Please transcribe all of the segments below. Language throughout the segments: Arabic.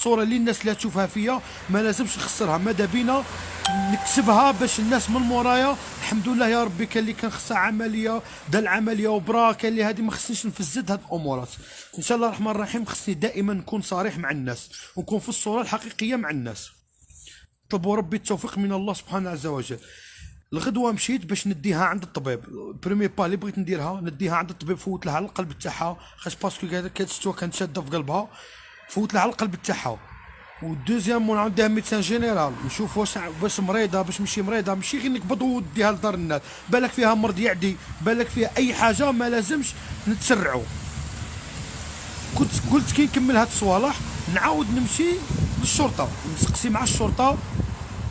الصوره اللي الناس اللي تشوفها فيا ما لازمش نخسرها، ماذا بينا نكسبها باش الناس من مورايا الحمد لله يا ربي. كان اللي كان خصها عمليه دار العمليه وبرا، كان اللي هذه ما خصنيش نفزد هاد الامورات. ان شاء الله الرحمن الرحيم خصني دائما نكون صريح مع الناس ونكون في الصوره الحقيقيه مع الناس. طلبوا ربي التوفيق من الله سبحانه عز وجل. الغدوه مشيت باش نديها عند الطبيب، بريمي با اللي بغيت نديرها نديها عند الطبيب، فوت لها على القلب تاعها خاش باسكو كانت شتوها كانت شاده في قلبها، فوت لها على القلب تاعها. والدوزيام نعاودها ميدسان جينيرال نشوف واش مريضه باش ماشي مريضه، ماشي غير نقبض وديها لدار الناس، بالك فيها مرض يعدي، بالك فيها اي حاجه ما لازمش نتسرعوا. قلت كي نكمل هاد الصوالح نعاود نمشي للشرطه نسقسي مع الشرطه،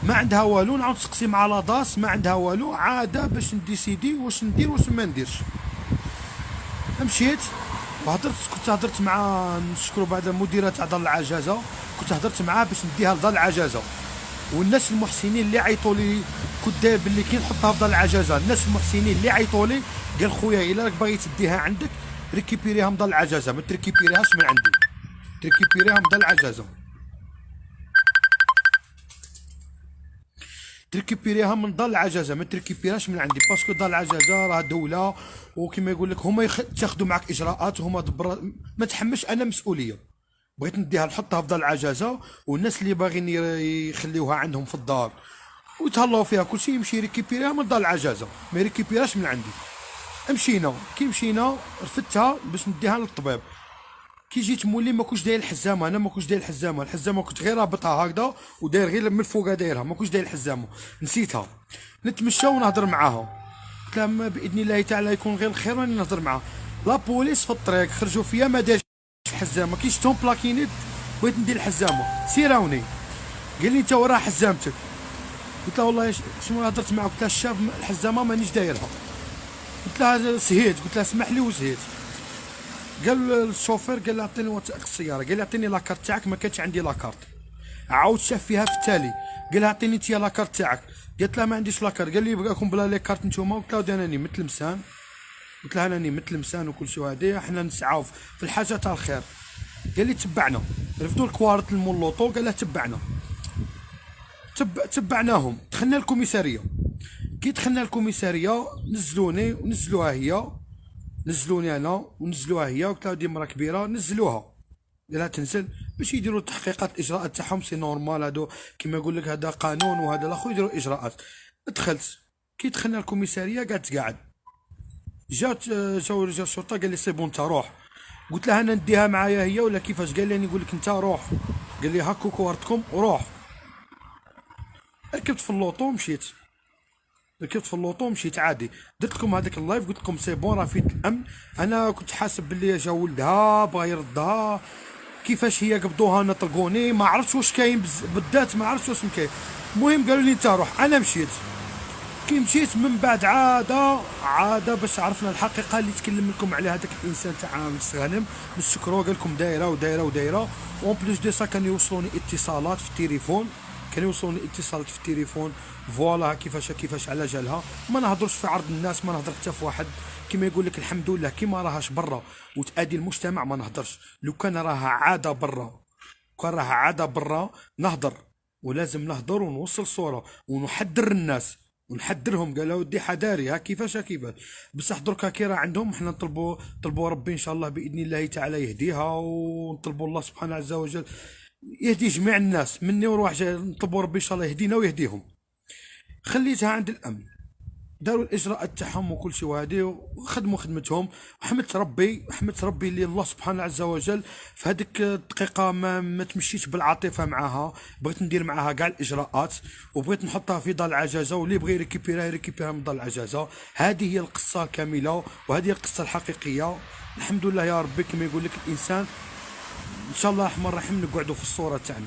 ما عندها والو، نعاود نسقسي مع لاضاس ما عندها والو، عاده باش نديسيدي واش ندير واش ما نديرش. مشيت وهضرت، كنت هضرت مع نشكروا بعد مديره تاع دار العجازه، كنت هضرت معاه باش نديها لدار العجازه. والناس المحسنين اللي عيطوا لي كنت داير باللي كي نحطها في دار العجازه، الناس المحسنين اللي عيطوا لي قال خويا الا راك باغي تديها عندك ريكيبيريها من دار العجازه، ما تريكيبيريهاش من عندي، تريكيبيريها من دار العجازه، تريكيبيريها من دار العجازه، ما تريكيبيريهاش من عندي، باسكو دار العجازه راه دوله وكما يقول لك هما ياخذوا معك اجراءات وهما ما تحملش انا مسؤوليه. بغيت نديها نحطها في دار العجازه، والناس اللي باغيين يخليوها عندهم في الدار ويتهلاو فيها كلشي يمشي يريكيبيريها من دار العجازه، ما يريكيبيريهاش من عندي. مشينا كي مشينا رفدتها باش نديها للطبيب. كي جيت مولي ما كنتش داير الحزامه، انا ما كنتش داير الحزامه، الحزامه كنت غير رابطها هكذا وداير غير من الفوق دايرها، ما كنتش داير الحزامه، نسيتها. نتمشى ونهضر معاها، قلت لها باذن الله تعالى يكون غير الخير راني نهضر معاها. لا بوليس في الطريق خرجوا فيا ما دارش الحزامه، كي شفتهم بلاكينيت بغيت ندير الحزامه سيراوني، قال لي انت وراه حزامتك. قلت له والله شنو هضرت معاه، قلت له الشاف الحزامه مانيش دايرها، قلت له سهيت، قلت له اسمح لي وسهيت. قال الشوفير قال له عطيني وثائق السياره، قال لي عطيني لاكارت تاعك، ما كانتش عندي لاكارت. عاود شاف فيها في التالي قال لها عطيني انت لاكارت تاعك، قالت له ما عنديش لاكارت، قال لي بغاكم بلا لي كارت نتوما. قلت له انا راني متلمسان، قلت له راني متلمسان وكل شيء هادي احنا نسعاو في الحاجه تاع الخير. قال لي تبعنا، رفدوا الكوارت المولوطو، قال له تبعنا، تبعناهم، دخلنا الكوميساريه. كي دخلنا الكوميساريه نزلوني ونزلوها هي، نزلوني انا ونزلوها هي، قلت لها دي مرا كبيره نزلوها، قالها تنزل باش يديروا التحقيقات الاجراءات تاعهم، سي نورمال هادو كيما يقول لك هذا قانون وهذا الاخر يديروا اجراءات. دخلت كي دخلنا الكوميساريه قعدت قاعد، جاو رجال الشرطه قال لي سي بون انت روح. قلت له انا نديها معايا هي ولا كيفاش؟ قال لي نقول لك انت روح، قال لي هاكو كوارتكم وروح. ركبت في اللوطو ومشيت، ركبت في اللوطو ومشيت عادي. درت لكم هذاك اللايف قلت لكم سي بون راه فيت الامن، انا كنت حاسب باللي جا ولدها بغا يردها، كيفاش هي قبضوها نطلقوني ما عرفتش واش كاين بالذات، ما عرفتش واش كاين. المهم قالوا لي انت روح، انا مشيت. كي مشيت من بعد عاده باش عرفنا الحقيقه اللي تكلم لكم على هذاك الانسان تاع مستغنم نسكرو، قال لكم دايره ودايره ودايره، اون بليس دو سا كان يوصلوني اتصالات في التليفون، كان يوصلوني اتصالات في التليفون، فوالا كيفاش على جالها. ما نهضرش في عرض الناس، ما نهضر حتى في واحد، كيما يقول لك الحمد لله كيما راهاش برا وتادي المجتمع ما نهضرش. لو كان راها عاده برا، كان راها عاده برا نهضر، ولازم نهضر ونوصل صوره ونحذر الناس ونحذرهم. قال ودي حذاري ها كيفاش بصح دركا كي راه عندهم حنا نطلبوا ربي ان شاء الله باذن الله تعالى يهديها، ونطلبوا الله سبحانه عز وجل يهدي جميع الناس مني وروح جاي، نطلبوا ربي ان شاء الله يهدينا ويهديهم. خليتها عند الامن، داروا الاجراءات تاعهم وكل شيء وهادي وخدموا خدمتهم، وحمدت ربي اللي الله سبحانه عز وجل في هذيك الدقيقه ما تمشيش بالعاطفه معاها، بغيت ندير معاها كاع الاجراءات وبغيت نحطها في دار العجازه، واللي بغى يريكيبيرها من دار العجازه. هذه هي القصه كامله وهذه هي القصه الحقيقيه. الحمد لله يا ربي كما يقول لك الانسان ان شاء الله الرحمن الرحيم نقعدوا في الصوره تاعنا،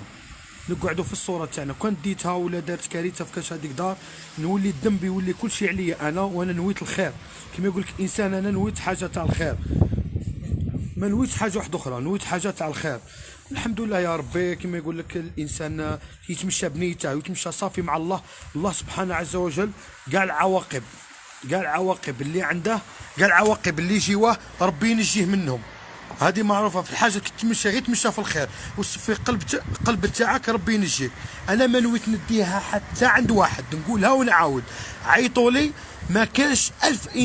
نقعدوا في الصوره تاعنا. كون ديتها ولا دارت كارثه في كاش هذيك دار نولي الذنب يولي كل شيء عليا انا، وانا نويت الخير كما يقول لك الانسان، انا نويت حاجه تاع الخير، ما نويتش حاجه واحده اخرى، نويت حاجه تاع الخير. الحمد لله يا ربي كما يقول لك الانسان يتمشى بنيته ويتمشى صافي مع الله، الله سبحانه عز وجل كاع العواقب اللي عنده، كاع العواقب اللي يجيوه ربي ينجيه منهم. هذه معروفه في الحاجه كي تمشي غير تمشى في الخير، وفي قلب تاعك ربي ينجيك. انا ما نويت نديها حتى عند واحد، نقولها ونعاود، عيطوا لي ما كانش 1000 انسان